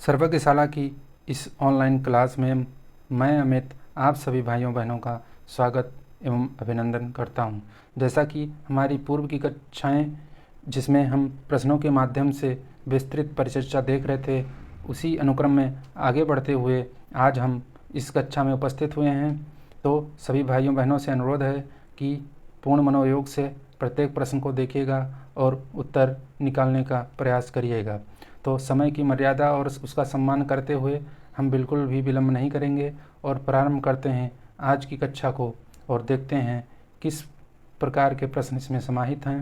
सर्वज्ञशाला की इस online class में मैं अमित आप सभी भाइयों बहनों का स्वागत एवं अभिनंदन करता हूं। जैसा कि हमारी पूर्व की कक्षाएं जिसमें हम प्रश्नों के माध्यम से विस्तृत परिचर्चा देख रहे थे, उसी अनुक्रम में आगे बढ़ते हुए आज हम इस कक्षा में उपस्थित हुए हैं। तो सभी भाइयों बहनों से अनुरोध है कि पूर्ण मनोयोग से प्रत्येक प्रश्न को देखिएगा और उत्तर निकालने का प्रयास करिएगा। तो समय की मर्यादा और उसका सम्मान करते हुए हम बिल्कुल भी विलंब नहीं करेंगे और प्रारंभ करते हैं आज की कक्षा को और देखते हैं किस प्रकार के प्रश्न इसमें समाहित हैं।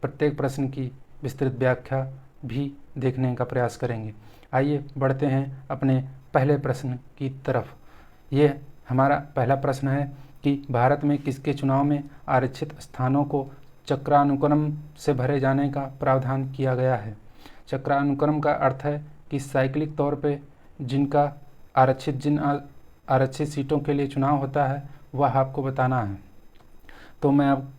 प्रत्येक प्रश्न की विस्तृत व्याख्या भी देखने का प्रयास करेंगे। आइए बढ़ते हैं अपने पहले प्रश्न की तरफ। ये हमारा पहला प्रश्न है कि भारत में किसके चुनाव में आरक्षित स्थानों को चक्रानुक्रम से भरे जाने का प्रावधान किया गया है। चक्रानुक्रम का अर्थ है कि साइक्लिक तौर पे जिन आरक्षित सीटों के लिए चुनाव होता है वह आपको बताना है। तो मैं अब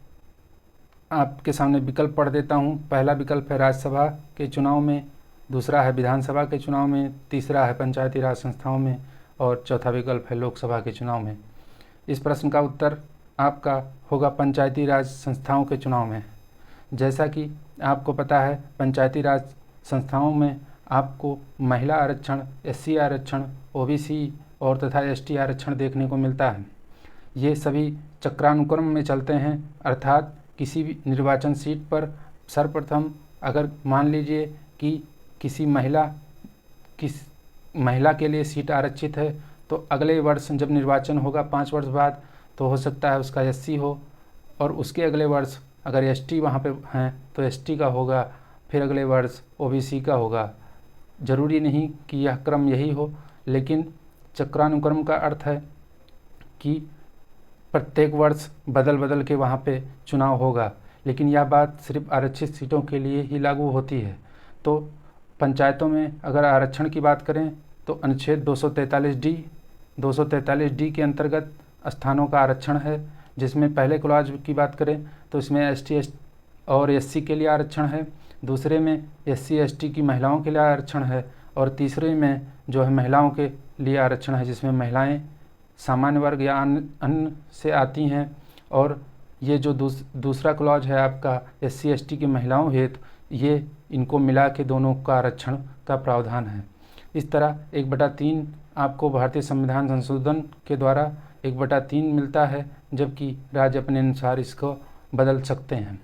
आपके सामने विकल्प पढ़ देता हूँ। पहला विकल्प है राज्यसभा के चुनाव में, दूसरा है विधानसभा के चुनाव में, तीसरा है पंचायती राज संस्थाओं में और चौथा विकल्प है लोकसभा के चुनाव में। इस प्रश्न का उत्तर आपका होगा पंचायती राज संस्थाओं के चुनाव में। जैसा कि आपको पता है, पंचायती राज संस्थाओं में आपको महिला आरक्षण, SC आरक्षण, OBC और तथा ST आरक्षण देखने को मिलता है। ये सभी चक्रानुक्रम में चलते हैं, अर्थात किसी भी निर्वाचन सीट पर सर्वप्रथम अगर मान लीजिए कि किसी महिला के लिए सीट आरक्षित है तो अगले वर्ष जब निर्वाचन होगा 5 वर्ष बाद, तो हो सकता है उसका SC हो और उसके अगले वर्ष अगर ST वहाँ पे हैं तो ST का होगा, फिर अगले वर्ष OBC का होगा। ज़रूरी नहीं कि यह क्रम यही हो, लेकिन चक्रानुक्रम का अर्थ है कि प्रत्येक वर्ष बदल बदल के वहाँ पे चुनाव होगा, लेकिन यह बात सिर्फ आरक्षित सीटों के लिए ही लागू होती है। तो पंचायतों में अगर आरक्षण की बात करें तो अनुच्छेद 243D के अंतर्गत स्थानों का आरक्षण है, जिसमें पहले क्लॉज की बात करें तो इसमें ST और SC के लिए आरक्षण है, दूसरे में SC ST की महिलाओं के लिए आरक्षण है और तीसरे में जो है महिलाओं के लिए आरक्षण है, जिसमें महिलाएं सामान्य वर्ग या अन्य से आती हैं। और ये जो दूसरा क्लॉज है आपका SC ST की महिलाओं हेतु, ये इनको मिला के दोनों का आरक्षण का प्रावधान है। इस तरह 1/3 आपको भारतीय संविधान संशोधन के द्वारा 1/3 मिलता है, जबकि राज्य अपने अनुसार इसको बदल सकते हैं।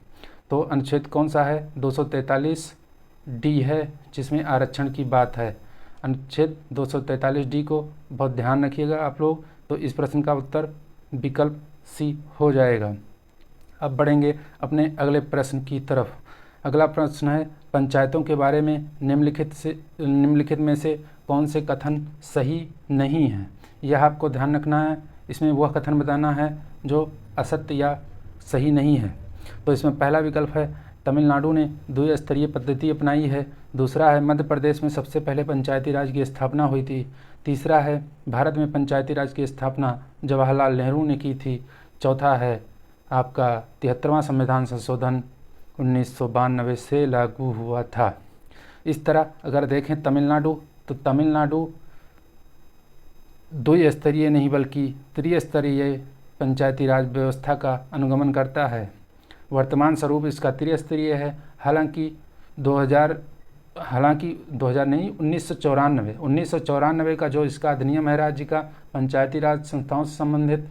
तो अनुच्छेद कौन सा है? 243D है, जिसमें आरक्षण की बात है। अनुच्छेद 243D को बहुत ध्यान रखिएगा आप लोग। तो इस प्रश्न का उत्तर विकल्प C हो जाएगा। अब बढ़ेंगे अपने अगले प्रश्न की तरफ। अगला प्रश्न है पंचायतों के बारे में निम्नलिखित में से कौन से कथन सही नहीं है। यह आपको ध्यान रखना है। इसमें वह कथन बताना है जो असत्य या सही नहीं है। तो इसमें पहला विकल्प है तमिलनाडु ने द्विस्तरीय पद्धति अपनाई है, दूसरा है मध्य प्रदेश में सबसे पहले पंचायती राज की स्थापना हुई थी, तीसरा है भारत में पंचायती राज की स्थापना जवाहरलाल नेहरू ने की थी, चौथा है आपका 73वां संविधान संशोधन 1992 से लागू हुआ था। इस तरह अगर देखें तमिलनाडु, तो तमिलनाडु द्विस्तरीय नहीं बल्कि त्रिस्तरीय पंचायती राज व्यवस्था का अनुगमन करता है। वर्तमान स्वरूप इसका त्रिस्तरीय है। हालांकि 1994 का जो इसका अधिनियम है राज्य का पंचायती राज संस्थाओं से संबंधित,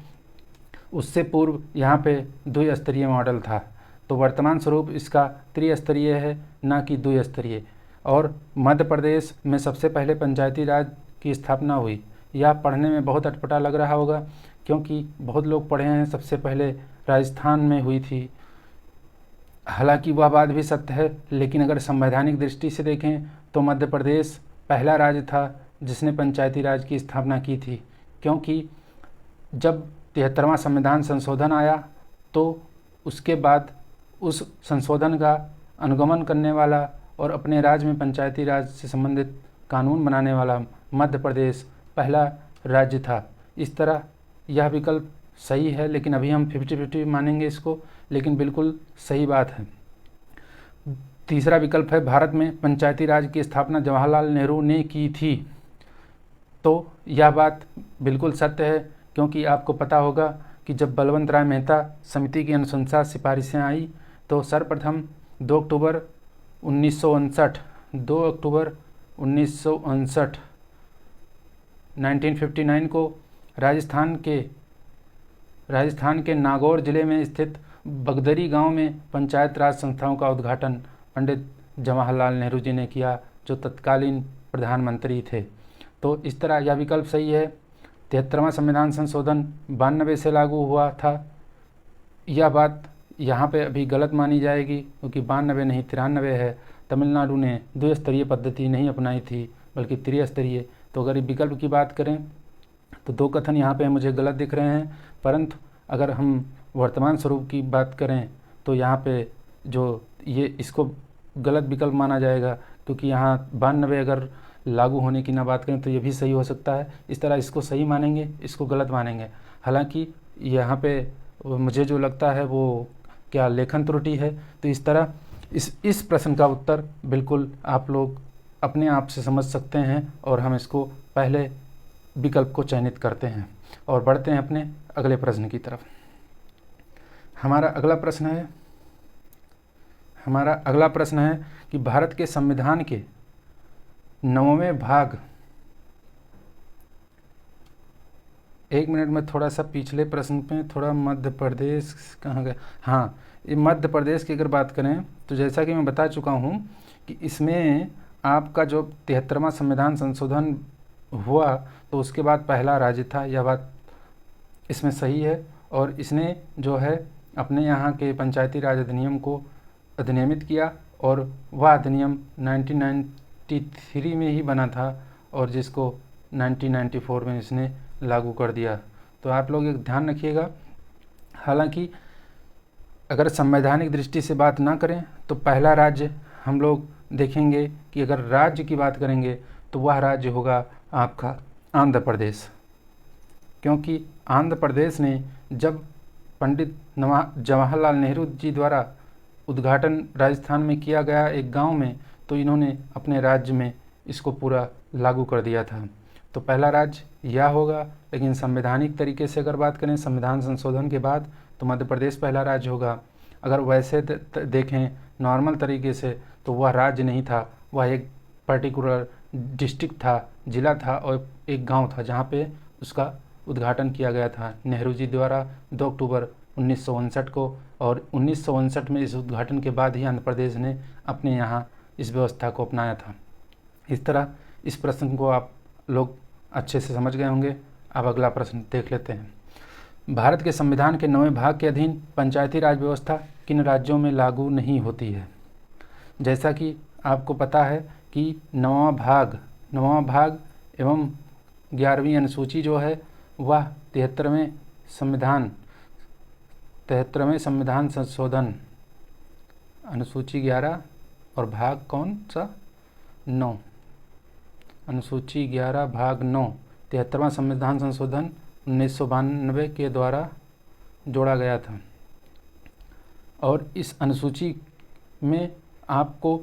उससे पूर्व यहाँ पे द्विस्तरीय मॉडल था। तो वर्तमान स्वरूप इसका त्रिस्तरीय है, ना कि द्विस्तरीय। और मध्य प्रदेश में सबसे पहले पंचायती राज की स्थापना हुई। यह पढ़ने में बहुत अटपटा लग रहा होगा, क्योंकि बहुत लोग पढ़े हैं सबसे पहले राजस्थान में हुई थी। हालांकि वह बात भी सत्य है, लेकिन अगर संवैधानिक दृष्टि से देखें तो मध्य प्रदेश पहला राज्य था जिसने पंचायती राज की स्थापना की थी, क्योंकि जब 73वां संविधान संशोधन आया तो उसके बाद उस संशोधन का अनुगमन करने वाला और अपने राज्य में पंचायती राज से संबंधित कानून बनाने वाला मध्य प्रदेश पहला राज्य था। इस तरह यह विकल्प सही है, लेकिन अभी हम 50-50 मानेंगे इसको, लेकिन बिल्कुल सही बात है। तीसरा विकल्प है भारत में पंचायती राज की स्थापना जवाहरलाल नेहरू ने की थी। तो यह बात बिल्कुल सत्य है, क्योंकि आपको पता होगा कि जब बलवंत राय मेहता समिति की अनुशंसा सिफारिशें आई तो सर्वप्रथम 2 अक्टूबर 1959 1959 को राजस्थान के नागौर जिले में स्थित बगदरी गांव में पंचायत राज संस्थाओं का उद्घाटन पंडित जवाहरलाल नेहरू जी ने किया, जो तत्कालीन प्रधानमंत्री थे। तो इस तरह यह विकल्प सही है। 73वां संविधान संशोधन 92 से लागू हुआ था। यह बात यहाँ पे अभी गलत मानी जाएगी, क्योंकि 92 नहीं 93 है। तमिलनाडु ने द्विस्तरीय पद्धति नहीं अपनाई थी, बल्कि त्रिस्तरीय। तो अगर विकल्प की बात करें तो दो कथन यहाँ पे मुझे गलत दिख रहे हैं, परंतु अगर हम वर्तमान स्वरूप की बात करें तो यहाँ पे जो ये इसको गलत विकल्प माना जाएगा, क्योंकि यहाँ 92 अगर लागू होने की ना बात करें तो ये भी सही हो सकता है। इस तरह इसको सही मानेंगे, इसको गलत मानेंगे। हालांकि यहाँ पे मुझे जो लगता है वो क्या लेखन त्रुटि है। तो इस तरह इस प्रश्न का उत्तर बिल्कुल आप लोग अपने आप से समझ सकते हैं, और हम इसको पहले विकल्प को चयनित करते हैं और बढ़ते हैं अपने अगले प्रश्न की तरफ। हमारा अगला प्रश्न है कि भारत के संविधान के 9वें भाग, एक मिनट में थोड़ा सा पिछले प्रश्न पे थोड़ा मध्य प्रदेश कहाँ गया, हाँ ये मध्य प्रदेश की अगर बात करें तो जैसा कि मैं बता चुका हूँ कि इसमें आपका जो 73वां संविधान संशोधन हुआ तो उसके बाद पहला राज्य था। यह बात इसमें सही है, और इसने जो है अपने यहाँ के पंचायती राज अधिनियम को अधिनियमित किया, और वह अधिनियम 1993 में ही बना था, और जिसको 1994 में इसने लागू कर दिया। तो आप लोग एक ध्यान रखिएगा। हालांकि अगर संवैधानिक दृष्टि से बात ना करें तो पहला राज्य हम लोग देखेंगे कि अगर राज्य की बात करेंगे तो वह राज्य होगा आपका आंध्र प्रदेश, क्योंकि आंध्र प्रदेश ने जब पंडित जवाहरलाल नेहरू जी द्वारा उद्घाटन राजस्थान में किया गया एक गांव में, तो इन्होंने अपने राज्य में इसको पूरा लागू कर दिया था। तो पहला राज्य यह होगा। लेकिन संवैधानिक तरीके से अगर बात करें संविधान संशोधन के बाद तो मध्य प्रदेश पहला राज्य होगा। अगर वैसे देखें नॉर्मल तरीके से तो वह राज्य नहीं था, वह एक पर्टिकुलर डिस्ट्रिक्ट था, ज़िला था और एक गांव था, जहां पे उसका उद्घाटन किया गया था नेहरू जी द्वारा 2 अक्टूबर 1959 को। और 1959 में इस उद्घाटन के बाद ही आंध्र प्रदेश ने अपने यहाँ इस व्यवस्था को अपनाया था। इस तरह इस प्रश्न को आप लोग अच्छे से समझ गए होंगे। अब अगला प्रश्न देख लेते हैं। भारत के संविधान के 9वें भाग के अधीन पंचायती राज व्यवस्था किन राज्यों में लागू नहीं होती है? जैसा कि आपको पता है कि 9वां भाग एवं 11वीं अनुसूची जो है वह 73वें संविधान संशोधन अनुसूची 11 और भाग कौन सा 9, अनुसूची 11 भाग 9 73वां संविधान संशोधन 1992 के द्वारा जोड़ा गया था। और इस अनुसूची में आपको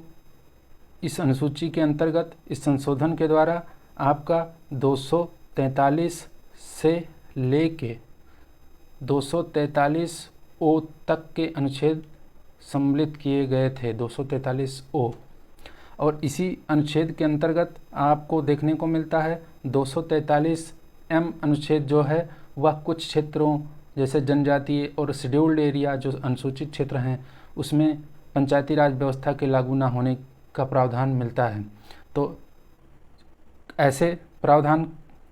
इस अनुसूची के अंतर्गत इस संशोधन के द्वारा आपका 243 से लेके 243 ओ तक के अनुच्छेद सम्मिलित किए गए थे, 243 ओ। और इसी अनुच्छेद के अंतर्गत आपको देखने को मिलता है 243 एम अनुच्छेद जो है वह कुछ क्षेत्रों जैसे जनजातीय और शेड्यूल्ड एरिया जो अनुसूचित क्षेत्र हैं उसमें पंचायती राज व्यवस्था के लागू न होने का प्रावधान मिलता है। तो ऐसे प्रावधान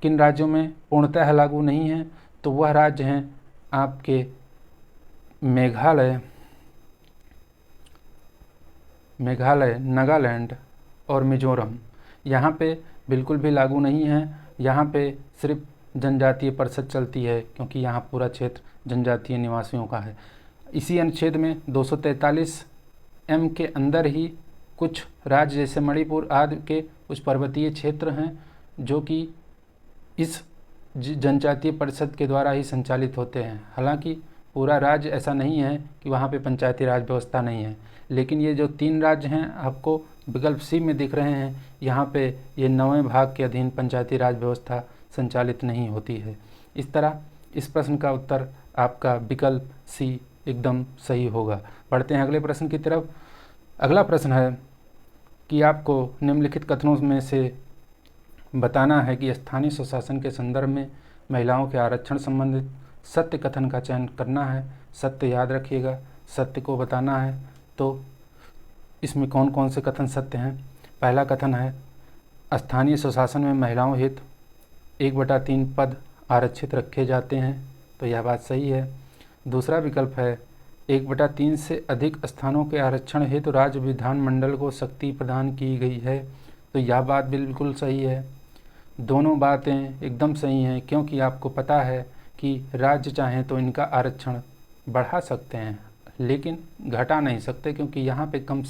किन राज्यों में पूर्णतः लागू नहीं है? तो वह राज्य हैं आपके मेघालय, नागालैंड और मिजोरम। यहाँ पे बिल्कुल भी लागू नहीं है। यहाँ पे सिर्फ जनजातीय परिषद चलती है, क्योंकि यहाँ पूरा क्षेत्र जनजातीय निवासियों का है। इसी अनुच्छेद में 243 एम के अंदर ही कुछ राज्य जैसे मणिपुर आदि के कुछ पर्वतीय क्षेत्र हैं जो कि इस जनजातीय परिषद के द्वारा ही संचालित होते हैं। हालांकि पूरा राज्य ऐसा नहीं है कि वहाँ पे पंचायती राज व्यवस्था नहीं है, लेकिन ये जो 3 राज्य हैं आपको विकल्प सी में दिख रहे हैं, यहाँ पे ये 9वें भाग के अधीन पंचायती राज व्यवस्था संचालित नहीं होती है। इस तरह इस प्रश्न का उत्तर आपका विकल्प सी एकदम सही होगा। बढ़ते हैं अगले प्रश्न की तरफ। अगला प्रश्न है कि आपको निम्नलिखित कथनों में से बताना है कि स्थानीय स्वशासन के संदर्भ में महिलाओं के आरक्षण संबंधित सत्य कथन का चयन करना है। सत्य याद रखिएगा, सत्य को बताना है। तो इसमें कौन कौन से कथन सत्य हैं? पहला कथन है स्थानीय स्वशासन में महिलाओं हित 1/3 पद आरक्षित रखे जाते हैं, तो यह बात सही है। दूसरा विकल्प है 1/3 से अधिक स्थानों के आरक्षण हेतु राज्य विधानमंडल को शक्ति प्रदान की गई है, तो यह बात बिल्कुल सही है। दोनों बातें एकदम सही हैं, क्योंकि आपको पता है कि राज्य चाहें तो इनका आरक्षण बढ़ा सकते हैं, लेकिन घटा नहीं सकते, क्योंकि यहाँ पे कम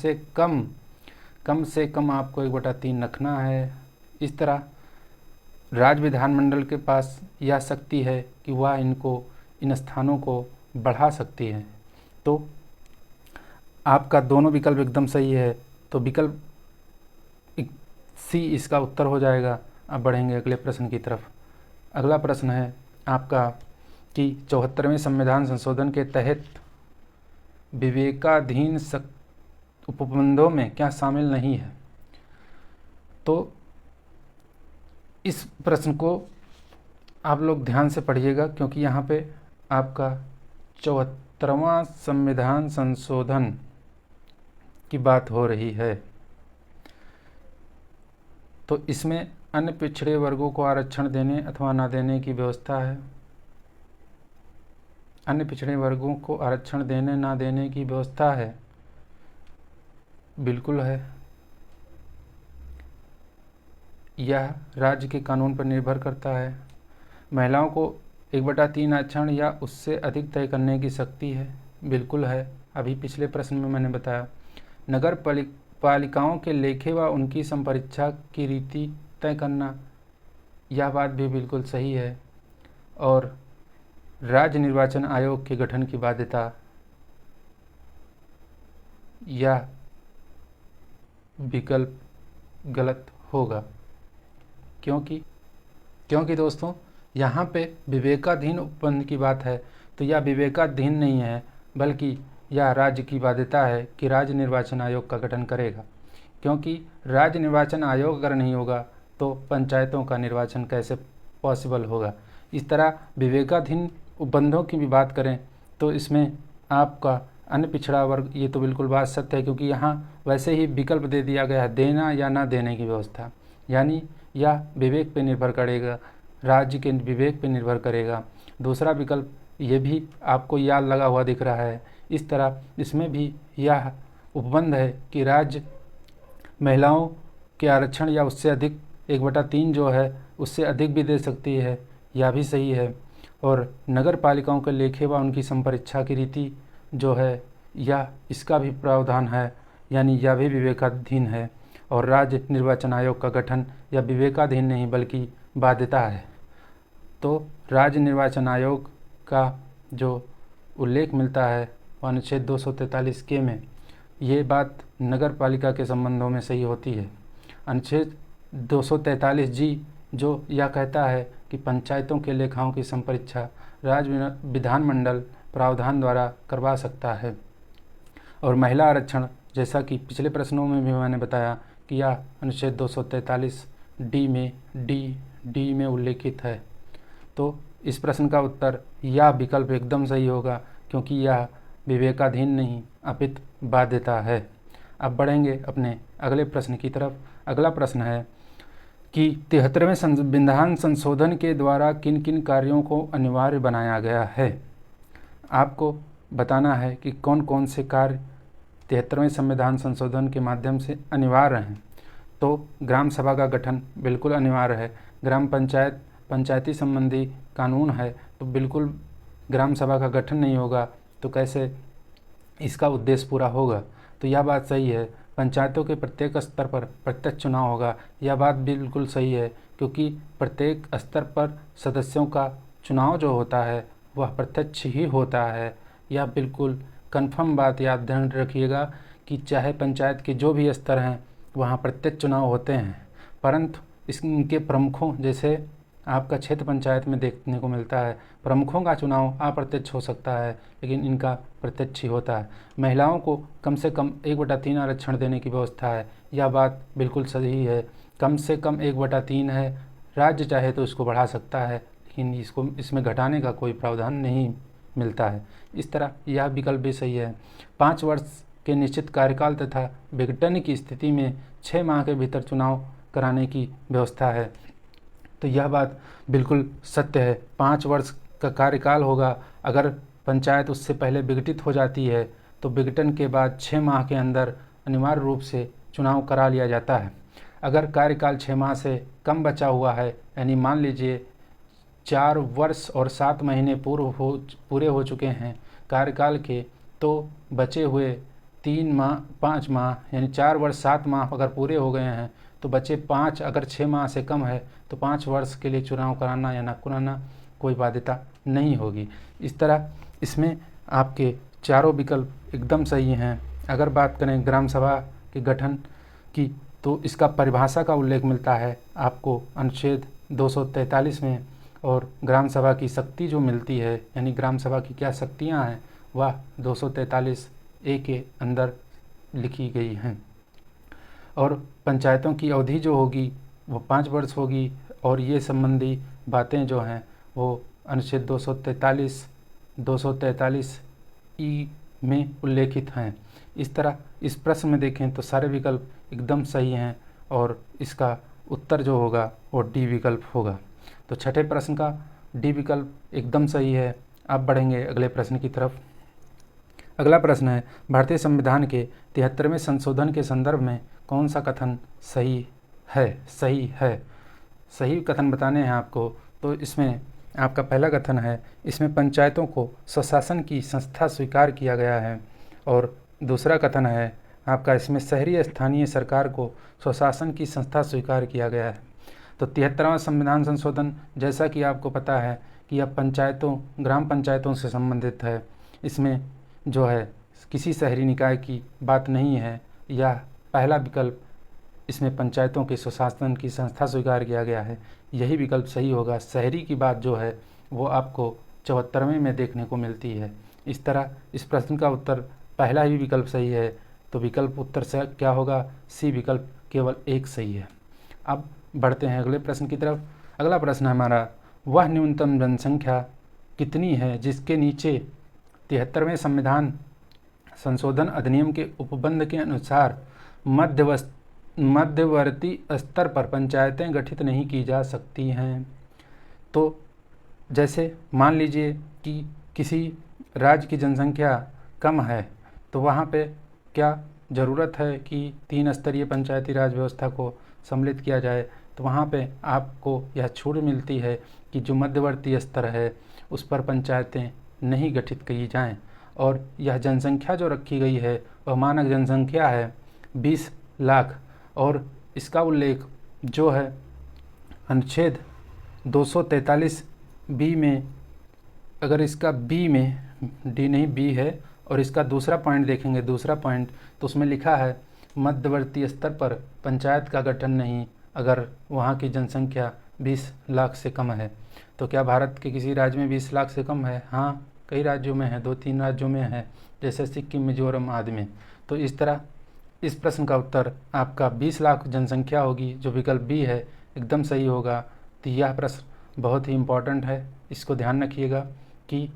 से कम आपको 1/3 रखना है। इस तरह राज्य विधानमंडल के पास यह शक्ति है कि वह इन स्थानों को बढ़ा सकती है। तो आपका दोनों विकल्प एकदम सही है, तो विकल्प सी इसका उत्तर हो जाएगा। अब बढ़ेंगे अगले प्रश्न की तरफ। अगला प्रश्न है आपका कि 74वें संविधान संशोधन के तहत विवेकाधीन उपबंधों में क्या शामिल नहीं है? तो इस प्रश्न को आप लोग ध्यान से पढ़िएगा, क्योंकि यहाँ पे आपका 74वां संविधान संशोधन की बात हो रही है। तो इसमें अन्य पिछड़े वर्गों को आरक्षण देने अथवा ना देने की व्यवस्था है। अन्य पिछड़े वर्गों को आरक्षण देने ना देने की व्यवस्था है, बिल्कुल है। यह राज्य के कानून पर निर्भर करता है। महिलाओं को 1/3 आरक्षण या उससे अधिक तय करने की शक्ति है, बिल्कुल है। अभी पिछले प्रश्न में मैंने बताया। नगर पालिकाओं के लेखे व उनकी संपरीक्षा की रीति तय करना, यह बात भी बिल्कुल सही है। और राज्य निर्वाचन आयोग के गठन की बाध्यता, यह विकल्प गलत होगा, क्योंकि दोस्तों यहाँ पे विवेकाधीन उपबंध की बात है, तो यह विवेकाधीन नहीं है, बल्कि यह राज्य की बाध्यता है कि राज्य निर्वाचन आयोग का गठन करेगा। क्योंकि राज्य निर्वाचन आयोग अगर नहीं होगा तो पंचायतों का निर्वाचन कैसे पॉसिबल होगा। इस तरह विवेकाधीन उपबंधों की भी बात करें तो इसमें आपका अन्य पिछड़ा वर्ग, ये तो बिल्कुल बात सत्य है, क्योंकि यहाँ वैसे ही विकल्प दे दिया गया है देना या ना देने की व्यवस्था, यानी यह विवेक पे निर्भर करेगा, राज्य के विवेक पे निर्भर करेगा। दूसरा विकल्प ये भी आपको याद लगा हुआ दिख रहा है। इस तरह इसमें भी यह उपबंध है कि राज्य महिलाओं के आरक्षण या उससे अधिक 1/3 जो है उससे अधिक भी दे सकती है, यह भी सही है। और नगर पालिकाओं के लेखे व उनकी संपरीक्षा की रीति जो है, यह इसका भी प्रावधान है, यानी यह भी विवेकाधीन है। और राज्य निर्वाचन आयोग का गठन यह विवेकाधीन नहीं बल्कि बाध्यता है। तो राज्य निर्वाचन आयोग का जो उल्लेख मिलता है अनुच्छेद 243 के में, ये बात नगर पालिका के संबंधों में सही होती है। अनुच्छेद 243 जी जो यह कहता है कि पंचायतों के लेखाओं की संपरीक्षा राज्य विधानमंडल प्रावधान द्वारा करवा सकता है। और महिला आरक्षण, जैसा कि पिछले प्रश्नों में भी मैंने बताया कि यह अनुच्छेद 243 डी में उल्लेखित है। तो इस प्रश्न का उत्तर यह विकल्प एकदम सही होगा, क्योंकि यह विवेकाधीन नहीं अपितु बाध्यता है। अब बढ़ेंगे अपने अगले प्रश्न की तरफ। अगला प्रश्न है कि 73वें संविधान संशोधन के द्वारा किन किन कार्यों को अनिवार्य बनाया गया है। आपको बताना है कि कौन कौन से कार्य 73वें संविधान संशोधन के माध्यम से अनिवार्य हैं। तो ग्राम सभा का गठन बिल्कुल अनिवार्य है। ग्राम पंचायती संबंधी कानून है, तो बिल्कुल ग्राम सभा का गठन नहीं होगा तो कैसे इसका उद्देश्य पूरा होगा। तो यह बात सही है। पंचायतों के प्रत्येक स्तर पर प्रत्यक्ष चुनाव होगा, यह बात बिल्कुल सही है, क्योंकि प्रत्येक स्तर पर सदस्यों का चुनाव जो होता है वह प्रत्यक्ष ही होता है। यह बिल्कुल कन्फर्म बात याद ध्यान रखिएगा कि चाहे पंचायत के जो भी स्तर हैं वहाँ प्रत्यक्ष चुनाव होते हैं, परंतु इनके प्रमुखों, जैसे आपका क्षेत्र पंचायत में देखने को मिलता है, प्रमुखों का चुनाव अप्रत्यक्ष हो सकता है, लेकिन इनका प्रत्यक्ष ही होता है। महिलाओं को कम से कम 1/3 आरक्षण देने की व्यवस्था है, यह बात बिल्कुल सही है। कम से कम 1/3 है, राज्य चाहे तो इसको बढ़ा सकता है, लेकिन इसमें घटाने का कोई प्रावधान नहीं मिलता है। इस तरह यह विकल्प भी सही है। 5 वर्ष के निश्चित कार्यकाल तथा विघटन की स्थिति में 6 माह के भीतर चुनाव कराने की व्यवस्था है। तो यह बात बिल्कुल सत्य है। 5 वर्ष का कार्यकाल होगा, अगर पंचायत उससे पहले विघटित हो जाती है तो विघटन के बाद 6 माह के अंदर अनिवार्य रूप से चुनाव करा लिया जाता है। अगर कार्यकाल 6 माह से कम बचा हुआ है, यानी मान लीजिए 4 वर्ष और 7 महीने पूरे हो चुके हैं कार्यकाल के, तो बचे हुए 3 माह 5 माह यानी 4 वर्ष 7 माह अगर पूरे हो गए हैं तो बचे 5, अगर 6 माह से कम है तो 5 वर्ष के लिए चुनाव कराना या ना कराना कोई बाध्यता नहीं होगी। इस तरह इसमें आपके चारों विकल्प एकदम सही हैं। अगर बात करें ग्राम सभा के गठन की, तो इसका परिभाषा का उल्लेख मिलता है आपको अनुच्छेद 243 में, और ग्राम सभा की शक्ति जो मिलती है, यानी ग्राम सभा की क्या शक्तियाँ हैं, वह 243A के अंदर लिखी गई हैं। और पंचायतों की अवधि जो होगी वो 5 वर्ष होगी, और ये संबंधी बातें जो हैं वो अनुच्छेद 243E में उल्लेखित हैं। इस तरह इस प्रश्न में देखें तो सारे विकल्प एकदम सही हैं, और इसका उत्तर जो होगा वो डी विकल्प होगा। तो छठे प्रश्न का डी विकल्प एकदम सही है। अब बढ़ेंगे अगले प्रश्न की तरफ। अगला प्रश्न है, भारतीय संविधान के 73वें संशोधन के संदर्भ में कौन सा कथन सही है? सही कथन बताने हैं आपको। तो इसमें आपका पहला कथन है, इसमें पंचायतों को स्वशासन की संस्था स्वीकार किया गया है। और दूसरा कथन है आपका, इसमें शहरी स्थानीय सरकार को स्वशासन की संस्था स्वीकार किया गया है। तो 73वां संविधान संशोधन, जैसा कि आपको पता है कि यह पंचायतों, ग्राम पंचायतों से संबंधित है। इसमें जो है किसी शहरी निकाय की बात नहीं है। यह पहला विकल्प, इसमें पंचायतों के स्वशासन की संस्था स्वीकार किया गया है, यही विकल्प सही होगा। शहरी की बात जो है वो आपको 74वें में देखने को मिलती है। इस तरह इस प्रश्न का उत्तर पहला ही विकल्प सही है। तो विकल्प उत्तर से क्या होगा? सी विकल्प केवल एक सही है। अब बढ़ते हैं अगले प्रश्न की तरफ। अगला प्रश्न हमारा, वह न्यूनतम जनसंख्या कितनी है जिसके नीचे 73वें संविधान संशोधन अधिनियम के उपबंध के अनुसार मध्यवर्ती स्तर पर पंचायतें गठित नहीं की जा सकती हैं? तो जैसे मान लीजिए कि किसी राज्य की जनसंख्या कम है, तो वहाँ पे क्या ज़रूरत है कि 3 स्तरीय पंचायती राज व्यवस्था को सम्मिलित किया जाए? तो वहाँ पे आपको यह छूट मिलती है कि जो मध्यवर्ती स्तर है उस पर पंचायतें नहीं गठित की जाएं। और यह जनसंख्या जो रखी गई है वह मानक जनसंख्या है 20 लाख, और इसका उल्लेख जो है अनुच्छेद 243B में, अगर इसका बी में, डी नहीं बी है, और इसका दूसरा पॉइंट देखेंगे, दूसरा पॉइंट, तो उसमें लिखा है मध्यवर्ती स्तर पर पंचायत का गठन नहीं अगर वहाँ की जनसंख्या 20 लाख से कम है। तो क्या भारत के किसी राज्य में 20 लाख से कम है? हाँ, कई राज्यों में है, 2-3 राज्यों में है, जैसे सिक्किम, मिजोरम आदि में। तो इस तरह इस प्रश्न का उत्तर आपका 20 लाख जनसंख्या होगी, जो विकल्प बी है एकदम सही होगा। तो यह प्रश्न बहुत ही इम्पोर्टेंट है, इसको ध्यान रखिएगा कि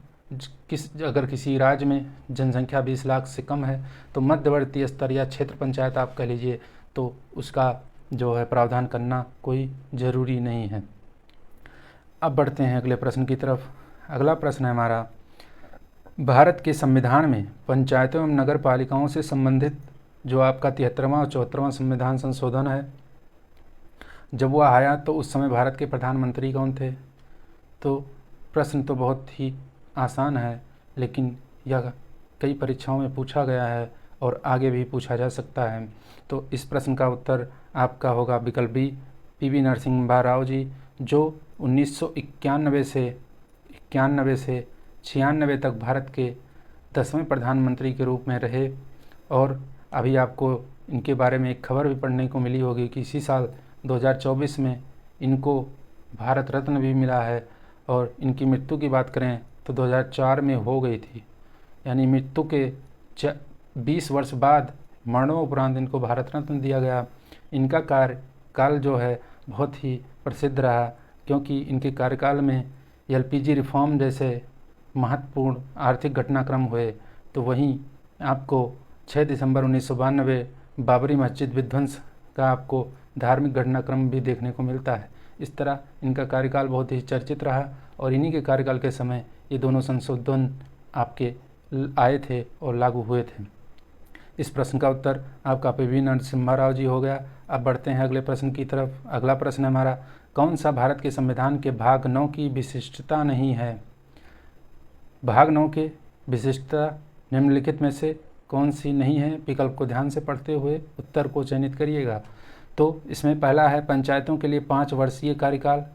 अगर किसी राज्य में जनसंख्या 20 लाख से कम है तो मध्यवर्ती स्तर या क्षेत्र पंचायत आप कह लीजिए, तो उसका जो है प्रावधान करना कोई ज़रूरी नहीं है। अब बढ़ते हैं अगले प्रश्न की तरफ। अगला प्रश्न है हमारा, भारत के संविधान में पंचायतों एवं नगर पालिकाओं से संबंधित जो आपका 73वां और 74वां संविधान संशोधन है, जब वह आया तो उस समय भारत के प्रधानमंत्री कौन थे? तो प्रश्न तो बहुत ही आसान है, लेकिन यह कई परीक्षाओं में पूछा गया है और आगे भी पूछा जा सकता है। तो इस प्रश्न का उत्तर आपका होगा विकल्प बी, पी.वी. नरसिम्हा राव जी, जो 1991 से 96 तक भारत के 10वें प्रधानमंत्री के रूप में रहे। और अभी आपको इनके बारे में एक खबर भी पढ़ने को मिली होगी कि इसी साल 2024 में इनको भारत रत्न भी मिला है। और इनकी मृत्यु की बात करें तो 2004 में हो गई थी, यानी मृत्यु के 20 वर्ष बाद मरणोपरांत इनको भारत रत्न दिया गया। इनका कार्यकाल जो है बहुत ही प्रसिद्ध रहा, क्योंकि इनके कार्यकाल में एलपीजी रिफॉर्म जैसे महत्वपूर्ण आर्थिक घटनाक्रम हुए। तो वहीं आपको 6 दिसंबर 1992 बाबरी मस्जिद विध्वंस का आपको धार्मिक घटनाक्रम भी देखने को मिलता है। इस तरह इनका कार्यकाल बहुत ही चर्चित रहा और इन्हीं के कार्यकाल के समय ये दोनों संशोधन आपके आए थे और लागू हुए थे। इस प्रश्न का उत्तर आपका पी.वी. नरसिम्हा राव जी हो गया। अब बढ़ते हैं अगले प्रश्न की तरफ। अगला प्रश्न है हमारा, कौन सा भारत के संविधान के भाग 9 की विशिष्टता नहीं है? भाग 9 के विशिष्टता निम्नलिखित में से कौन सी नहीं है? विकल्प को ध्यान से पढ़ते हुए उत्तर को चयनित करिएगा। तो इसमें पहला है पंचायतों के लिए 5 वर्षीय कार्यकाल,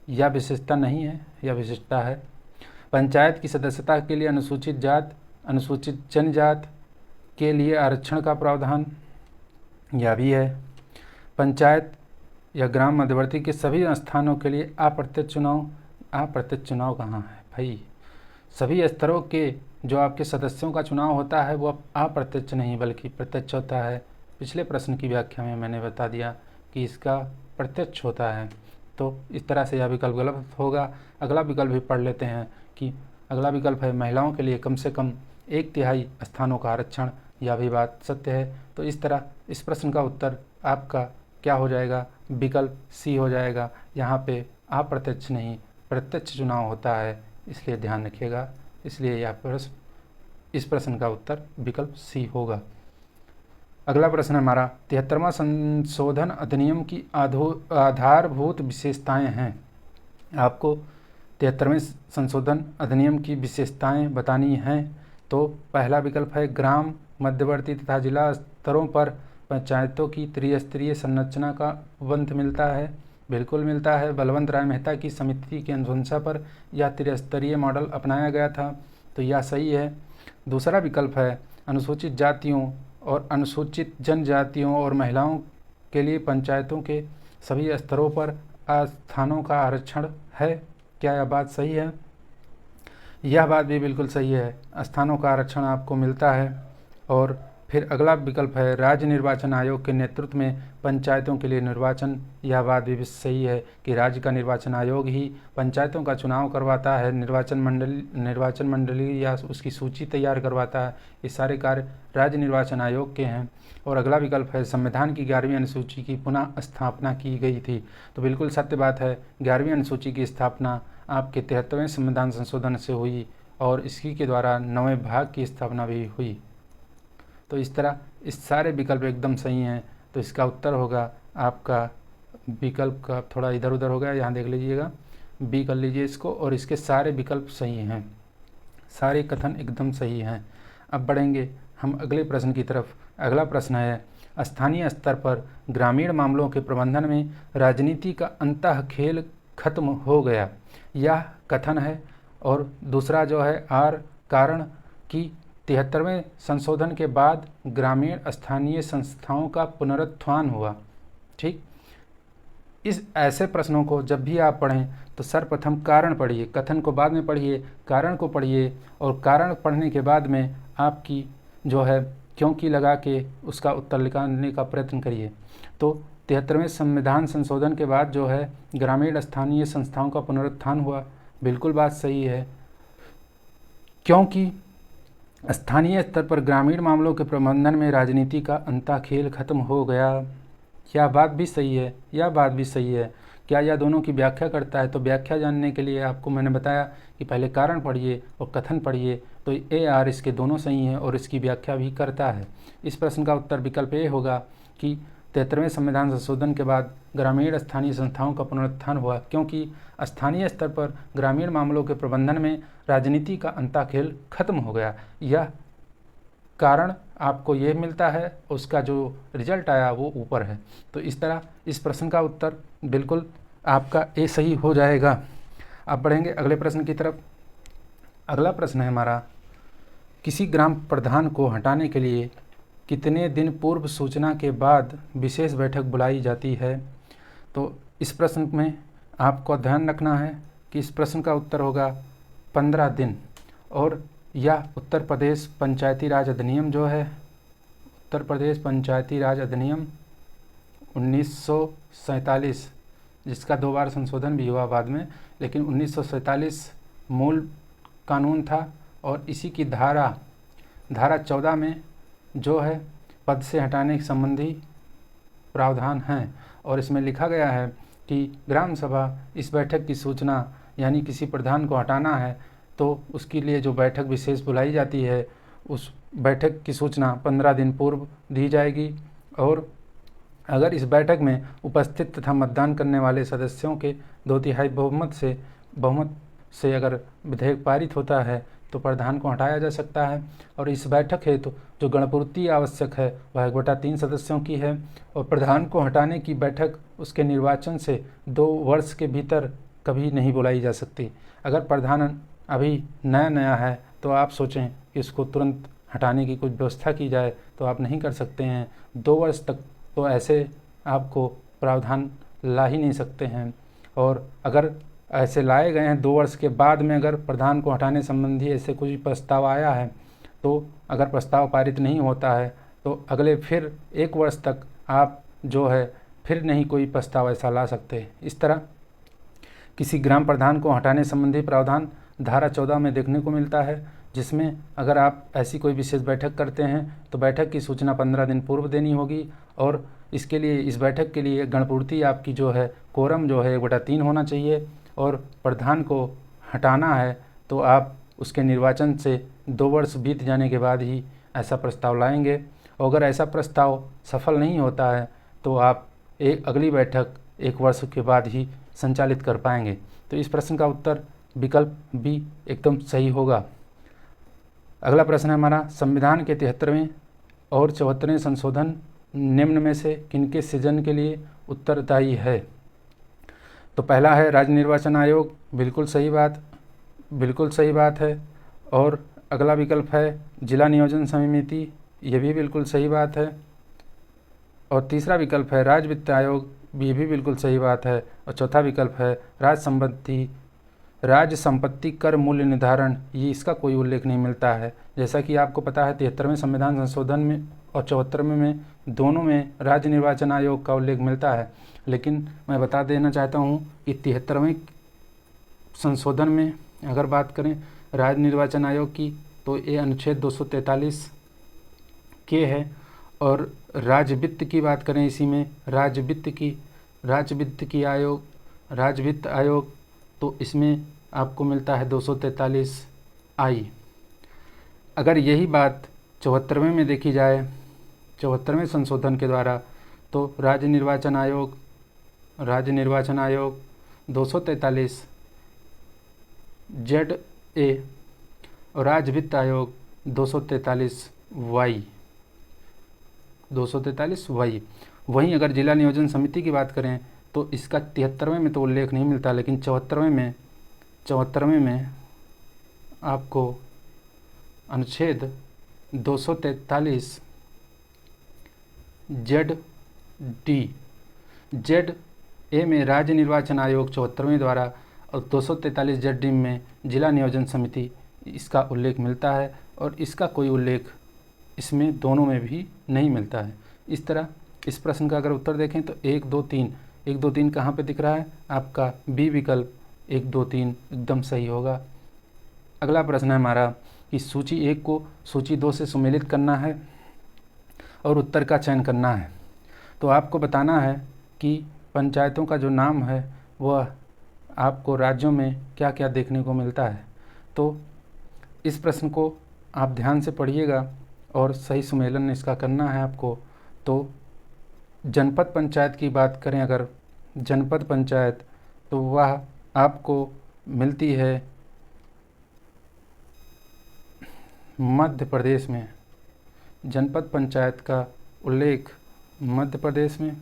यह विशेषता नहीं है, यह विशिष्टता है। पंचायत की सदस्यता के लिए अनुसूचित जात, अनुसूचित जनजात के लिए आरक्षण का प्रावधान, यह भी है। पंचायत या ग्राम मध्यवर्ती के सभी स्थानों के लिए अप्रत्यक्ष चुनाव, अप्रत्यक्ष चुनाव कहाँ है भाई? सभी स्तरों के जो आपके सदस्यों का चुनाव होता है वो अप्रत्यक्ष नहीं बल्कि प्रत्यक्ष होता है। पिछले प्रश्न की व्याख्या में मैंने बता दिया कि इसका प्रत्यक्ष होता है। तो इस तरह से यह विकल्प गलत होगा। अगला विकल्प भी पढ़ लेते हैं कि अगला विकल्प है महिलाओं के लिए कम से कम 1/3 स्थानों का आरक्षण, यह भी बात सत्य है। तो इस तरह इस प्रश्न का उत्तर आपका क्या हो जाएगा? विकल्प सी हो जाएगा। यहाँ पे अप्रत्यक्ष नहीं प्रत्यक्ष चुनाव होता है, इसलिए ध्यान रखिएगा। इसलिए यह प्रश्न, इस प्रश्न का उत्तर विकल्प सी होगा। अगला प्रश्न हमारा 73वां संशोधन अधिनियम की आधारभूत विशेषताएं हैं। आपको 73वें संशोधन अधिनियम की विशेषताएं बतानी हैं। तो पहला विकल्प है ग्राम मध्यवर्ती तथा जिला स्तरों पर पंचायतों की त्रिस्तरीय संरचना का उपबंध मिलता है, बिल्कुल मिलता है। बलवंत राय मेहता की समिति की अनुशंसा पर यह त्रिस्तरीय मॉडल अपनाया गया था, तो यह सही है। दूसरा विकल्प है अनुसूचित जातियों और अनुसूचित जनजातियों और महिलाओं के लिए पंचायतों के सभी स्तरों पर स्थानों का आरक्षण है। क्या यह बात सही है? यह बात भी बिल्कुल सही है, स्थानों का आरक्षण आपको मिलता है। और फिर अगला विकल्प है राज्य निर्वाचन आयोग के नेतृत्व में पंचायतों के लिए निर्वाचन, यह बात भी राज्य है कि राज्य का निर्वाचन आयोग ही पंचायतों का चुनाव करवाता है, निर्वाचन मंडली या उसकी सूची तैयार करवाता है। ये सारे कार्य राज्य निर्वाचन आयोग के हैं। और अगला विकल्प है संविधान की 11वीं अनुसूची की पुनः स्थापना की गई थी, तो बिल्कुल सत्य बात है। 11वीं अनुसूची की स्थापना आपके 73वें संविधान संशोधन से हुई और इसी के द्वारा 9वें भाग की स्थापना भी हुई। तो इस तरह इस सारे विकल्प एकदम सही हैं। तो इसका उत्तर होगा आपका विकल्प का थोड़ा इधर उधर हो गया, यहाँ देख लीजिएगा, बी कर लीजिए इसको। और इसके सारे विकल्प सही हैं, सारे कथन एकदम सही हैं। अब बढ़ेंगे हम अगले प्रश्न की तरफ। अगला प्रश्न है स्थानीय स्तर पर ग्रामीण मामलों के प्रबंधन में राजनीति का अंतः खेल खत्म हो गया, यह कथन है। और दूसरा जो है आर कारण कि 73वें संशोधन के बाद ग्रामीण स्थानीय संस्थाओं का पुनरुत्थान हुआ। ठीक, इस ऐसे प्रश्नों को जब भी आप पढ़ें तो सर्वप्रथम कारण पढ़िए, कथन को बाद में पढ़िए, कारण को पढ़िए। और कारण पढ़ने के बाद में आपकी जो है क्योंकि लगा के उसका उत्तर निकालने का प्रयत्न करिए। तो 73वें संविधान संशोधन के बाद जो है ग्रामीण स्थानीय संस्थाओं का पुनरुत्थान हुआ, बिल्कुल बात सही है। क्योंकि स्थानीय स्तर पर ग्रामीण मामलों के प्रबंधन में राजनीति का अंतः खेल खत्म हो गया, यह बात भी सही है, यह बात भी सही है। क्या यह दोनों की व्याख्या करता है? तो व्याख्या जानने के लिए आपको मैंने बताया कि पहले कारण पढ़िए और कथन पढ़िए। तो ए आर इसके दोनों सही हैं और इसकी व्याख्या भी करता है। इस प्रश्न का उत्तर विकल्प ए होगा कि 73वें संविधान संशोधन के बाद ग्रामीण स्थानीय संस्थाओं का पुनरुत्थान हुआ, क्योंकि स्थानीय स्तर पर ग्रामीण मामलों के प्रबंधन में राजनीति का अंतः खेल खत्म हो गया। यह कारण आपको ये मिलता है, उसका जो रिजल्ट आया वो ऊपर है। तो इस तरह इस प्रश्न का उत्तर बिल्कुल आपका ए सही हो जाएगा। अब बढ़ेंगे अगले प्रश्न की तरफ। अगला प्रश्न है हमारा किसी ग्राम प्रधान को हटाने के लिए कितने दिन पूर्व सूचना के बाद विशेष बैठक बुलाई जाती है? तो इस प्रश्न में आपको ध्यान रखना है कि इस प्रश्न का उत्तर होगा 15 दिन। और यह उत्तर प्रदेश पंचायती राज अधिनियम जो है, उत्तर प्रदेश पंचायती राज अधिनियम 1947, जिसका 2 बार संशोधन भी हुआ बाद में, लेकिन 1947 मूल कानून था। और इसी की धारा 14 में जो है पद से हटाने संबंधी प्रावधान हैं। और इसमें लिखा गया है कि ग्राम सभा इस बैठक की सूचना, यानी किसी प्रधान को हटाना है तो उसके लिए जो बैठक विशेष बुलाई जाती है, उस बैठक की सूचना 15 दिन पूर्व दी जाएगी। और अगर इस बैठक में उपस्थित तथा मतदान करने वाले सदस्यों के 2/3 बहुमत से अगर विधेयक पारित होता है तो प्रधान को हटाया जा सकता है। और इस बैठक हेतु जो गणपूर्ति आवश्यक है वह 1/3 सदस्यों की है। और प्रधान को हटाने की बैठक उसके निर्वाचन से 2 वर्ष के भीतर कभी नहीं बुलाई जा सकती। अगर प्रधान अभी नया है तो आप सोचें कि इसको तुरंत हटाने की कुछ व्यवस्था की जाए तो आप नहीं कर सकते हैं। 2 वर्ष तक तो ऐसे आपको प्रावधान ला ही नहीं सकते हैं। और अगर ऐसे लाए गए हैं 2 वर्ष के बाद में अगर प्रधान को हटाने संबंधी ऐसे कुछ प्रस्ताव आया है, तो अगर प्रस्ताव पारित नहीं होता है तो अगले फिर 1 वर्ष तक आप जो है फिर नहीं कोई प्रस्ताव ऐसा ला सकते। इस तरह किसी ग्राम प्रधान को हटाने संबंधी प्रावधान धारा 14 में देखने को मिलता है, जिसमें अगर आप ऐसी कोई विशेष बैठक करते हैं तो बैठक की सूचना 15 दिन पूर्व देनी होगी। और इसके लिए, इस बैठक के लिए गणपूर्ति आपकी जो है, कोरम जो है 1/3 होना चाहिए। और प्रधान को हटाना है तो आप उसके निर्वाचन से 2 वर्ष बीत जाने के बाद ही ऐसा प्रस्ताव लाएंगे। और अगर ऐसा प्रस्ताव सफल नहीं होता है तो आप अगली बैठक 1 वर्ष के बाद ही संचालित कर पाएंगे। तो इस प्रश्न का उत्तर विकल्प बी एकदम सही होगा। अगला प्रश्न है हमारा, संविधान के 73वें और 74वें संशोधन निम्न में से किनके सृजन के लिए उत्तरदायी है? तो पहला है राज्य निर्वाचन आयोग, बिल्कुल सही बात है। और अगला विकल्प है जिला नियोजन समिति, ये भी बिल्कुल सही बात है। और तीसरा विकल्प है राज्य वित्त आयोग, ये भी बिल्कुल सही बात है। और चौथा विकल्प है राज्य संपत्ति कर मूल्य निर्धारण, ये इसका कोई उल्लेख नहीं मिलता है। जैसा कि आपको पता है 73वें संविधान संशोधन में और 74वें में दोनों में राज्य निर्वाचन आयोग का उल्लेख मिलता है। लेकिन मैं बता देना चाहता हूँ कि 73वें संशोधन में अगर बात करें राज्य निर्वाचन आयोग की तो ये अनुच्छेद 243 के है। और राज्य वित्त की बात करें, इसी में राज्य वित्त आयोग तो इसमें आपको मिलता है 243I। अगर यही बात 74वें में देखी जाए, 74वें संशोधन के द्वारा, तो राज्य निर्वाचन आयोग 243 ZA और राज्य वित्त आयोग 243Y। वहीं अगर जिला नियोजन समिति की बात करें तो इसका 73वें में तो उल्लेख नहीं मिलता, लेकिन 74वें में आपको अनुच्छेद 243 ZA में राज्य निर्वाचन आयोग 74वें द्वारा और 243 ZD में जिला नियोजन समिति, इसका उल्लेख मिलता है। और इसका कोई उल्लेख इसमें दोनों में भी नहीं मिलता है। इस तरह इस प्रश्न का अगर उत्तर देखें तो 1 2 3 कहाँ पे दिख रहा है? आपका बी विकल्प 1 2 3 एकदम सही होगा। अगला प्रश्न है हमारा कि सूची 1 को सूची 2 से सुमेलित करना है और उत्तर का चयन करना है। तो आपको बताना है कि पंचायतों का जो नाम है वह आपको राज्यों में क्या क्या देखने को मिलता है। तो इस प्रश्न को आप ध्यान से पढ़िएगा और सही सुमेलन इसका करना है आपको। तो जनपद पंचायत की बात करें, अगर जनपद पंचायत तो वह आपको मिलती है मध्य प्रदेश में। जनपद पंचायत का उल्लेख मध्य प्रदेश में।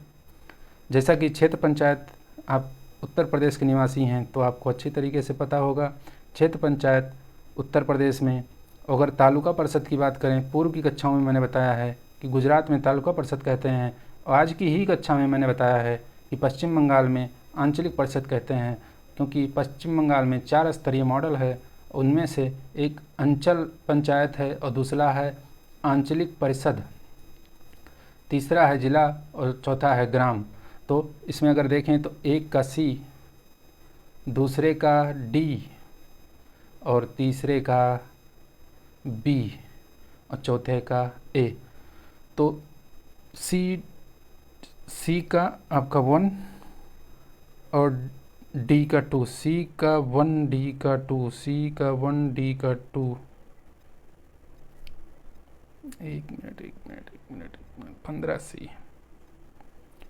जैसा कि क्षेत्र पंचायत, आप उत्तर प्रदेश के निवासी हैं तो आपको अच्छी तरीके से पता होगा, क्षेत्र पंचायत उत्तर प्रदेश में। अगर तालुका परिषद की बात करें, पूर्व की कक्षाओं में मैंने बताया है कि गुजरात में तालुका परिषद कहते हैं। आज की ही कक्षा में मैंने बताया है कि पश्चिम बंगाल में आंचलिक परिषद कहते हैं, क्योंकि पश्चिम बंगाल में 4 स्तरीय मॉडल है। उनमें से एक अंचल पंचायत है और दूसरा है आंचलिक परिषद, तीसरा है जिला और चौथा है ग्राम। तो इसमें अगर देखें तो एक का C, दूसरे का D और तीसरे का B और चौथे का A। तो C का आपका 1 और D का 2, C का 1 D का 2, C का 1 D का 2। एक मिनट 15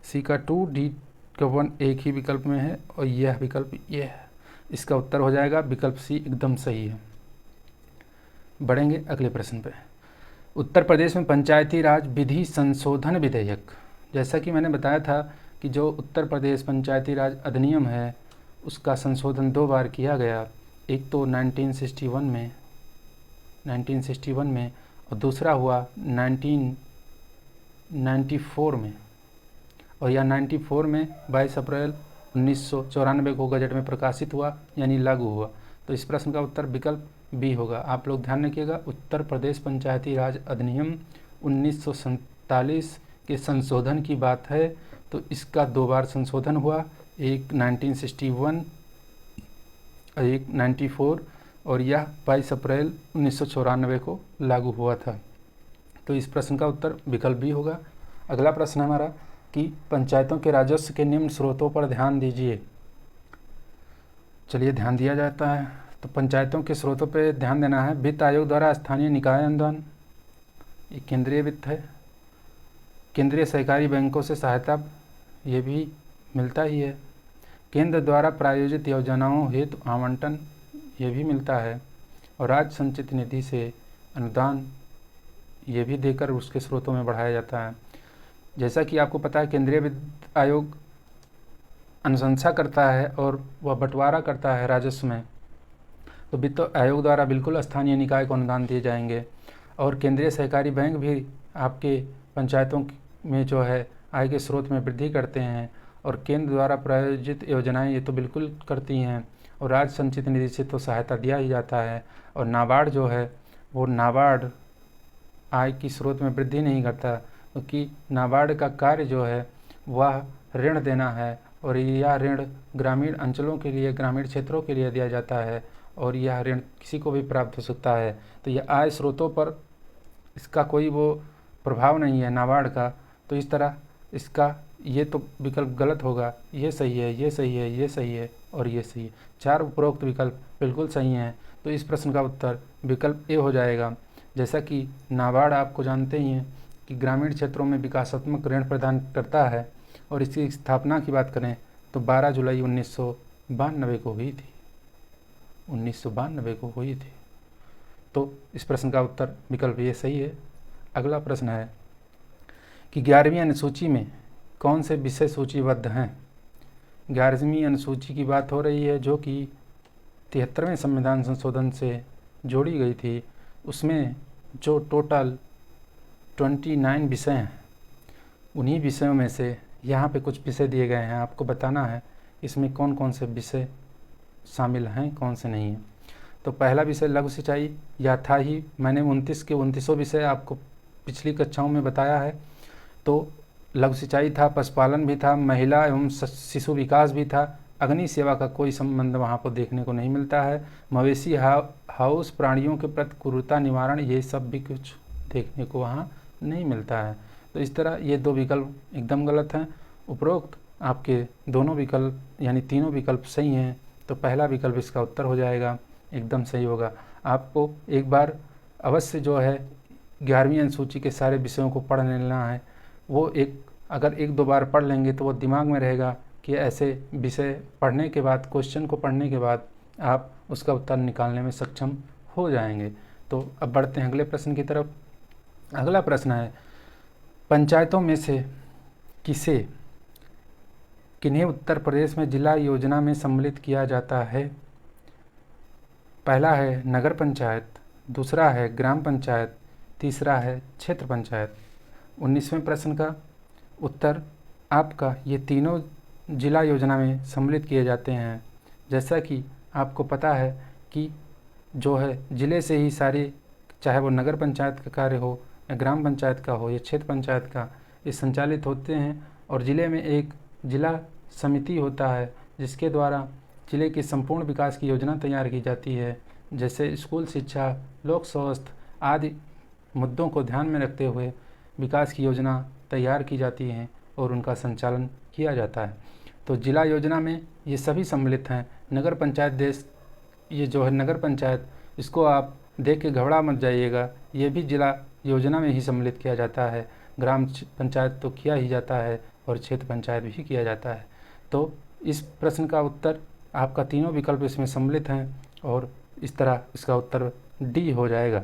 C का 2 D का 1 एक ही विकल्प में है और यह विकल्प यह है। इसका उत्तर हो जाएगा विकल्प C एकदम सही है। बढ़ेंगे अगले प्रश्न पे। उत्तर प्रदेश में पंचायती राज विधि संशोधन विधेयक, जैसा कि मैंने बताया था कि जो उत्तर प्रदेश पंचायती राज अधिनियम है उसका संशोधन 2 बार किया गया। एक तो 1961 में और दूसरा हुआ 1994 में। और यह 94 में 22 अप्रैल 1994 को गजट में प्रकाशित हुआ, यानी लागू हुआ। तो इस प्रश्न का उत्तर विकल्प बी होगा। आप लोग ध्यान रखिएगा, उत्तर प्रदेश पंचायती राज अधिनियम 1947 के संशोधन की बात है। तो इसका 2 बार संशोधन हुआ, एक 1961 और एक 94, और यह 22 अप्रैल 1994 को लागू हुआ था। तो इस प्रश्न का उत्तर विकल्प बी होगा। अगला प्रश्न हमारा कि पंचायतों के राजस्व के निम्न स्रोतों पर ध्यान दीजिए। चलिए ध्यान दिया जाता है। तो पंचायतों के स्रोतों पर ध्यान देना है। वित्त आयोग द्वारा स्थानीय निकाय अनुदान, ये केंद्रीय वित्त है। केंद्रीय सहकारी बैंकों से सहायता, ये भी मिलता ही है। केंद्र द्वारा प्रायोजित योजनाओं हेतु आवंटन, ये भी मिलता है। और राज्य संचित निधि से अनुदान, ये भी देकर उसके स्रोतों में बढ़ाया जाता है। जैसा कि आपको पता है, केंद्रीय वित्त आयोग अनुशंसा करता है और वह बंटवारा करता है राजस्व में। तो वित्त आयोग द्वारा बिल्कुल स्थानीय निकाय को अनुदान दिए जाएंगे। और केंद्रीय सहकारी बैंक भी आपके पंचायतों में जो है आय के स्रोत में वृद्धि करते हैं। और केंद्र द्वारा प्रायोजित योजनाएं ये तो बिल्कुल करती हैं। और राज्य संचित निधि से तो सहायता दिया ही जाता है। और नाबार्ड जो है वो नाबार्ड आय की स्रोत में वृद्धि नहीं करता, क्योंकि नाबार्ड का कार्य जो है वह ऋण देना है। और यह ऋण ग्रामीण अंचलों के लिए, ग्रामीण क्षेत्रों के लिए दिया जाता है। और यह ऋण किसी को भी प्राप्त हो सकता है। तो यह आय स्रोतों पर इसका कोई वो प्रभाव नहीं है नाबार्ड का। तो इस तरह इसका ये तो विकल्प गलत होगा। ये सही है, ये सही है, ये सही है और ये सही है। 4 उपरोक्त विकल्प बिल्कुल सही हैं। तो इस प्रश्न का उत्तर विकल्प ए हो जाएगा। जैसा कि नाबार्ड आपको जानते ही हैं कि ग्रामीण क्षेत्रों में विकासात्मक ऋण प्रदान करता है। और इसकी स्थापना की बात करें तो 12 जुलाई 1992 को हुई थी। 1992 को हुई थी। तो इस प्रश्न का उत्तर विकल्प ये सही है। अगला प्रश्न है कि 11वीं अनुसूची में कौन से विषय सूचीबद्ध हैं। 11वीं अनुसूची की बात हो रही है, जो कि 73वें संविधान संशोधन से जोड़ी गई थी। उसमें जो टोटल 29 विषय हैं, उन्हीं विषयों में से यहाँ पे कुछ विषय दिए गए हैं। आपको बताना है इसमें कौन कौन से विषय शामिल हैं, कौन से नहीं हैं। तो पहला विषय लघु सिंचाई, या था ही। मैंने 29 के 29 विषय आपको पिछली कक्षाओं में बताया है। तो लघु सिंचाई था, पशुपालन भी था, महिला एवं शिशु विकास भी था। अग्नि सेवा का कोई संबंध वहाँ पर देखने को नहीं मिलता है। मवेशी हाउस प्राणियों के प्रति क्रूरता निवारण, ये सब भी कुछ देखने को वहाँ नहीं मिलता है। तो इस तरह ये 2 विकल्प एकदम गलत हैं। उपरोक्त आपके दोनों विकल्प यानी तीनों विकल्प सही हैं। तो पहला विकल्प इसका उत्तर हो जाएगा, एकदम सही होगा। आपको एक बार अवश्य जो है 11वीं अनुसूची के सारे विषयों को पढ़ लेना है। वो अगर 1-2 बार पढ़ लेंगे तो वो दिमाग में रहेगा कि ऐसे विषय पढ़ने के बाद, क्वेश्चन को पढ़ने के बाद आप उसका उत्तर निकालने में सक्षम हो जाएंगे। तो अब बढ़ते हैं अगले प्रश्न की तरफ। अगला प्रश्न है, पंचायतों में से किन्हें उत्तर प्रदेश में जिला योजना में सम्मिलित किया जाता है। पहला है नगर पंचायत, दूसरा है ग्राम पंचायत, तीसरा है क्षेत्र पंचायत। 19वें प्रश्न का उत्तर आपका ये तीनों जिला योजना में सम्मिलित किए जाते हैं। जैसा कि आपको पता है कि जो है ज़िले से ही सारे, चाहे वो नगर पंचायत का कार्य हो या ग्राम पंचायत का हो या क्षेत्र पंचायत का, ये संचालित होते हैं। और ज़िले में एक जिला समिति होता है जिसके द्वारा ज़िले की संपूर्ण विकास की योजना तैयार की जाती है। जैसे स्कूल शिक्षा, लोक स्वास्थ्य आदि मुद्दों को ध्यान में रखते हुए विकास की योजना तैयार की जाती है और उनका संचालन किया जाता है। तो जिला योजना में ये सभी सम्मिलित हैं। नगर पंचायत ये जो है नगर पंचायत, इसको आप देख के घबरा मत जाइएगा, ये भी जिला योजना में ही सम्मिलित किया जाता है। ग्राम पंचायत तो किया ही जाता है और क्षेत्र पंचायत भी किया जाता है। तो इस प्रश्न का उत्तर आपका तीनों विकल्प इसमें सम्मिलित हैं और इस तरह इसका उत्तर डी हो जाएगा।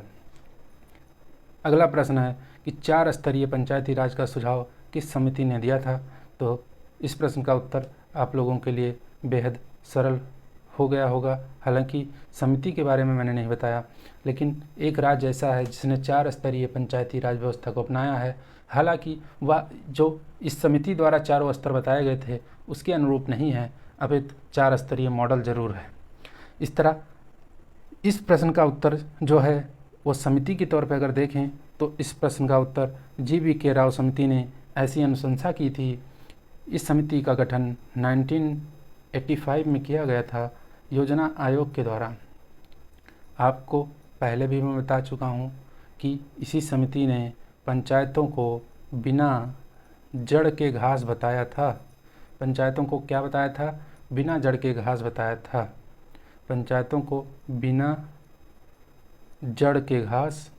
अगला प्रश्न है कि 4 स्तरीय पंचायती राज का सुझाव किस समिति ने दिया था। तो इस प्रश्न का उत्तर आप लोगों के लिए बेहद सरल हो गया होगा। हालांकि समिति के बारे में मैंने नहीं बताया, लेकिन एक राज्य ऐसा है जिसने 4 स्तरीय पंचायती राज व्यवस्था को अपनाया है। हालांकि वह जो इस समिति द्वारा 4 स्तर बताए गए थे उसके अनुरूप नहीं है, अपितु 4 स्तरीय मॉडल जरूर है। इस तरह इस प्रश्न का उत्तर जो है वो समिति के तौर पर अगर देखें तो इस प्रश्न का उत्तर GV राव समिति ने ऐसी अनुशंसा की थी। इस समिति का गठन 1985 में किया गया था योजना आयोग के द्वारा। आपको पहले भी मैं बता चुका हूँ कि इसी समिति ने पंचायतों को बिना जड़ के घास बताया था। पंचायतों को क्या बताया था? बिना जड़ के घास बताया था। पंचायतों को बिना जड़ के घास।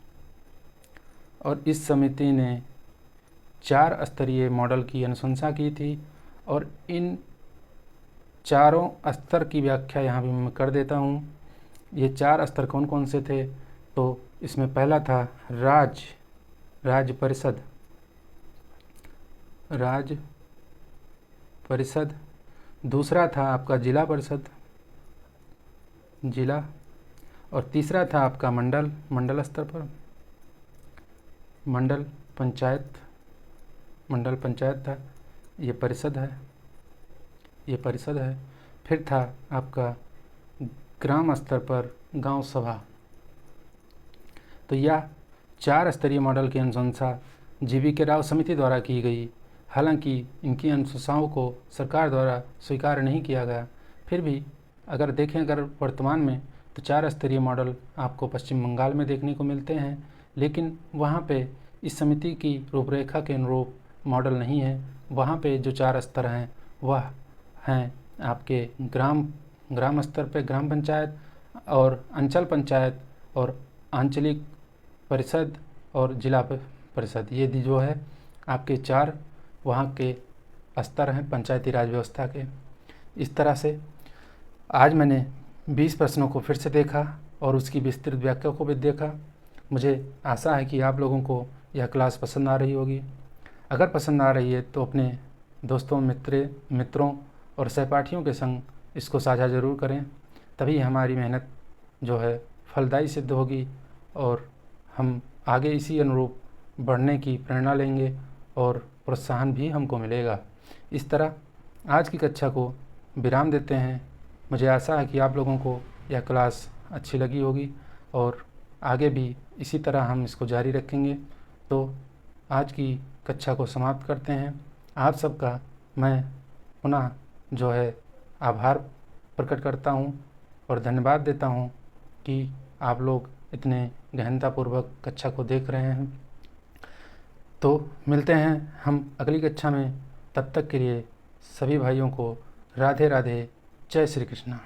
और इस समिति ने 4 स्तरीय मॉडल की अनुशंसा की थी और इन चारों स्तर की व्याख्या यहाँ भी मैं कर देता हूँ। ये 4 स्तर कौन कौन से थे? तो इसमें पहला था राज्य परिषद। दूसरा था आपका जिला परिषद, और तीसरा था आपका मंडल स्तर पर मंडल पंचायत था। ये परिषद है। फिर था आपका ग्राम स्तर पर गांव सभा। तो यह 4 स्तरीय मॉडल की अनुशंसा GV राव समिति द्वारा की गई। हालांकि इनकी अनुशंसाओं को सरकार द्वारा स्वीकार नहीं किया गया। फिर भी अगर देखें वर्तमान में तो 4 स्तरीय मॉडल आपको पश्चिम बंगाल में देखने को मिलते हैं, लेकिन वहाँ पे इस समिति की रूपरेखा के अनुरूप मॉडल नहीं है। वहाँ पे जो 4 स्तर हैं वह हैं आपके ग्राम स्तर पे ग्राम पंचायत और अंचल पंचायत और आंचलिक परिषद और जिला परिषद। ये जो है आपके 4 वहाँ के स्तर हैं पंचायती राज व्यवस्था के। इस तरह से आज मैंने 20 प्रश्नों को फिर से देखा और उसकी विस्तृत व्याख्या को भी देखा। मुझे आशा है कि आप लोगों को यह क्लास पसंद आ रही होगी। अगर पसंद आ रही है तो अपने दोस्तों, मित्रों और सहपाठियों के संग इसको साझा ज़रूर करें, तभी हमारी मेहनत जो है फलदायी सिद्ध होगी और हम आगे इसी अनुरूप बढ़ने की प्रेरणा लेंगे और प्रोत्साहन भी हमको मिलेगा। इस तरह आज की कक्षा को विराम देते हैं। मुझे आशा है कि आप लोगों को यह क्लास अच्छी लगी होगी और आगे भी इसी तरह हम इसको जारी रखेंगे। तो आज की कक्षा को समाप्त करते हैं। आप सबका मैं पुनः जो है आभार प्रकट करता हूँ और धन्यवाद देता हूँ कि आप लोग इतने गहनतापूर्वक कक्षा को देख रहे हैं। तो मिलते हैं हम अगली कक्षा में। तब तक के लिए सभी भाइयों को राधे राधे, जय श्री कृष्ण।